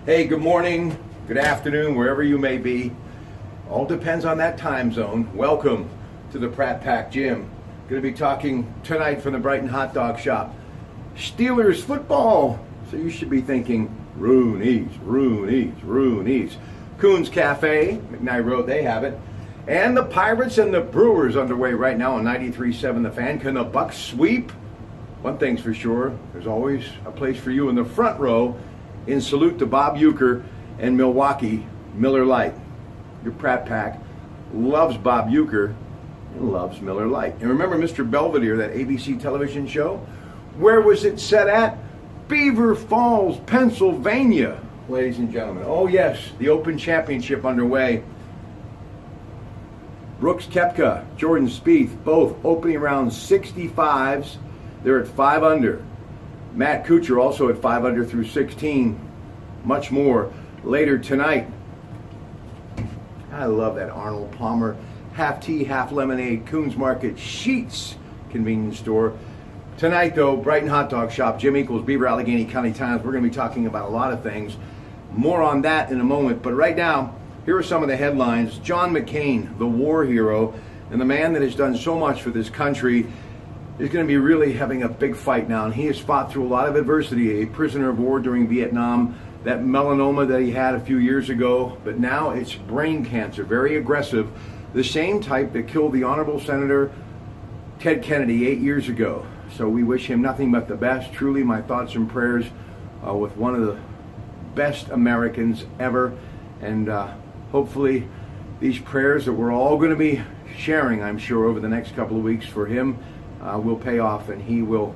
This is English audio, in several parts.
Hey, good morning, good afternoon, wherever you may be. All depends on that time zone. Welcome to the Pratte Pack Gym. Going to be talking tonight from the Brighton Hot Dog Shop. Steelers football. So you should be thinking, Rooney's. Coons Cafe, McKnight Road, they have it. And the Pirates and the Brewers underway right now on 93.7 The Fan. Can the Bucks sweep? One thing's for sure, there's always a place for you in the front row. In salute to Bob Uecker and Milwaukee Miller Lite. Your Pratte Pack loves Bob Uecker and loves Miller Lite. And remember Mr. Belvedere, that ABC television show? Where was it set at? Beaver Falls, Pennsylvania, ladies and gentlemen. Oh yes, the Open Championship underway. Brooks Koepka, Jordan Spieth, both opening round 65s. They're at 5 under. Matt Kuchar also at 5 under through 16. Much more later tonight. I love that Arnold Palmer half tea, half lemonade, Coons Market, Sheets convenience store. Tonight, though, Brighton Hot Dog Shop, Jim Equals, Beaver, Allegheny County Times. We're going to be talking about a lot of things. More on that in a moment. But right now, here are some of the headlines. John McCain, the war hero, and the man that has done so much for this country, is going to be really having a big fight now. And he has fought through a lot of adversity, a prisoner of war during Vietnam, that melanoma that he had a few years ago, but now it's brain cancer, very aggressive, the same type that killed the Honorable Senator Ted Kennedy 8 years ago. So we wish him nothing but the best. Truly, my thoughts and prayers with one of the best Americans ever. And hopefully these prayers that we're all going to be sharing, I'm sure, over the next couple of weeks for him will pay off, and he will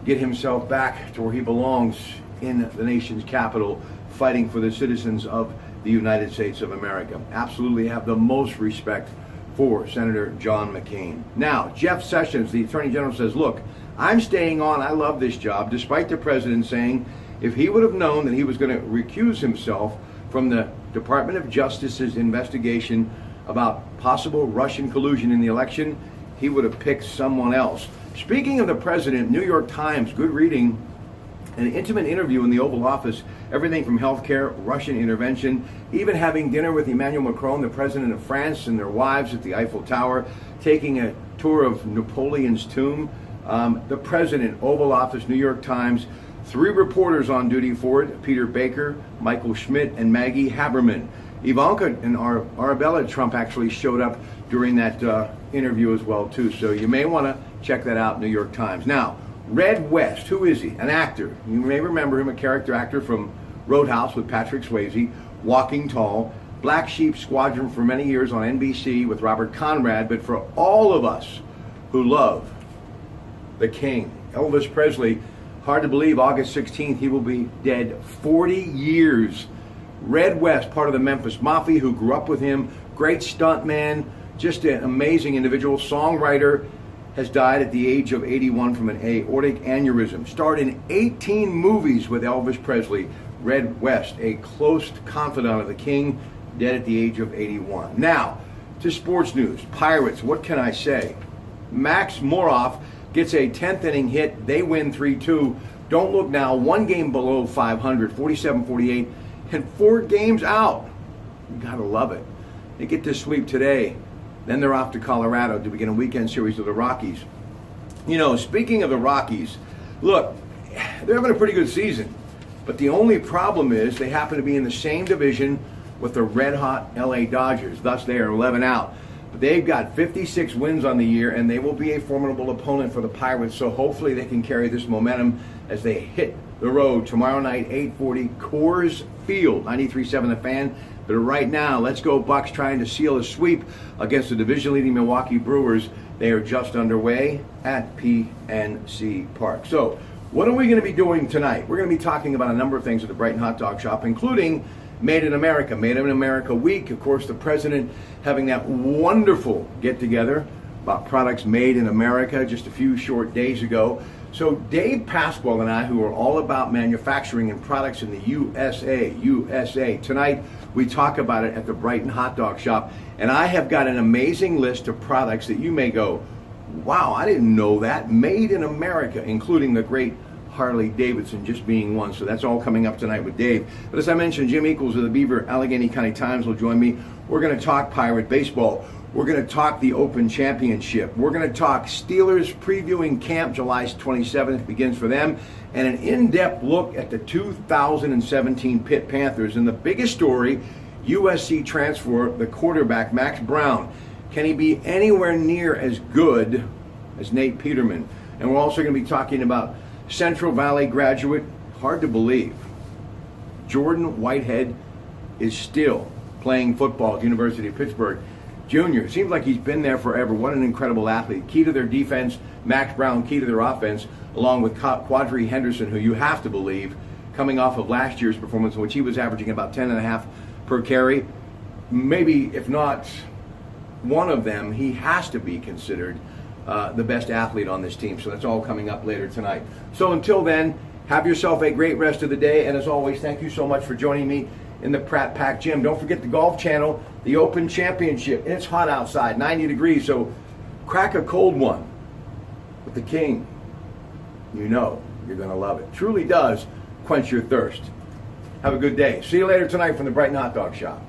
get himself back to where he belongs in the nation's capital, fighting for the citizens of the United States of America. Absolutely have the most respect for Senator John McCain. Now, Jeff Sessions, the Attorney General, says, look, I'm staying on. I love this job, despite the president saying if he would have known that he was going to recuse himself from the Department of Justice's investigation about possible Russian collusion in the election, he would have picked someone else. Speaking of the president, New York Times, good reading, an intimate interview in the Oval Office, everything from healthcare, Russian intervention, even having dinner with Emmanuel Macron, the president of France, and their wives at the Eiffel Tower, taking a tour of Napoleon's tomb. The president, Oval Office, New York Times, 3 reporters on duty for it, Peter Baker, Michael Schmidt, and Maggie Haberman. Ivanka and Arabella Trump actually showed up during that interview as well, too. So you may want to check that out, New York Times. Now, Red West, who is he? An actor. You may remember him, a character actor from Roadhouse with Patrick Swayze, Walking Tall, Black Sheep Squadron for many years on NBC with Robert Conrad. But for all of us who love the King, Elvis Presley, hard to believe August 16th he will be dead. 40 years. Red West, part of the Memphis Mafia, who grew up with him, great stuntman, just an amazing individual, songwriter, has died at the age of 81 from an aortic aneurysm. Starred in 18 movies with Elvis Presley. Red West, a close confidant of the King, dead at the age of 81. Now, to sports news. Pirates, what can I say? Max Moroff gets a 10th inning hit. They win 3-2. Don't look now, 1 game below 500, 47-48, and 4 games out. You gotta love it. They get this sweep today. Then they're off to Colorado to begin a weekend series of the Rockies. You know, speaking of the Rockies, look, they're having a pretty good season. But the only problem is they happen to be in the same division with the red-hot LA Dodgers. Thus, they are 11 out. But they've got 56 wins on the year, and they will be a formidable opponent for the Pirates. So hopefully they can carry this momentum as they hit the road tomorrow night, 8:40, Coors Field, 93.7 The Fan. But right now, let's go Bucks, trying to seal a sweep against the division-leading Milwaukee Brewers. They are just underway at PNC Park. So what are we going to be doing tonight? We're going to be talking about a number of things at the Brighton Hot Dog Shop, including Made in America, Made in America Week. Of course, the president having that wonderful get-together about products made in America just a few short days ago. So Dave Pasquale and I, who are all about manufacturing and products in the USA. Tonight, we talk about it at the Brighton Hot Dog Shop. And I have got an amazing list of products that you may go, wow, I didn't know that. Made in America, including the great Harley Davidson just being one. So that's all coming up tonight with Dave. But as I mentioned, Jim Equals of the Beaver Allegheny County Times will join me. We're going to talk Pirate baseball. We're going to talk the Open Championship. We're going to talk Steelers previewing camp. July 27th begins for them. And an in-depth look at the 2017 Pitt Panthers. And the biggest story, USC transfer, the quarterback, Max Brown. Can he be anywhere near as good as Nate Peterman? And we're also going to be talking about Central Valley graduate, hard to believe, Jordan Whitehead is still playing football at the University of Pittsburgh. Junior, seems like he's been there forever. What an incredible athlete. Key to their defense, Max Brown, key to their offense, along with Quadri Henderson, who you have to believe, coming off of last year's performance, in which he was averaging about 10.5 per carry. Maybe, if not one of them, he has to be considered the best athlete on this team. So that's all coming up later tonight. So until then, have yourself a great rest of the day. And as always, thank you so much for joining me in the Pratt Pack Gym. Don't forget the Golf Channel, the Open Championship. It's hot outside, 90 degrees. So crack a cold one with the King. You know you're going to love it. Truly does quench your thirst. Have a good day. See you later tonight from the Brighton Hot Dog Shop.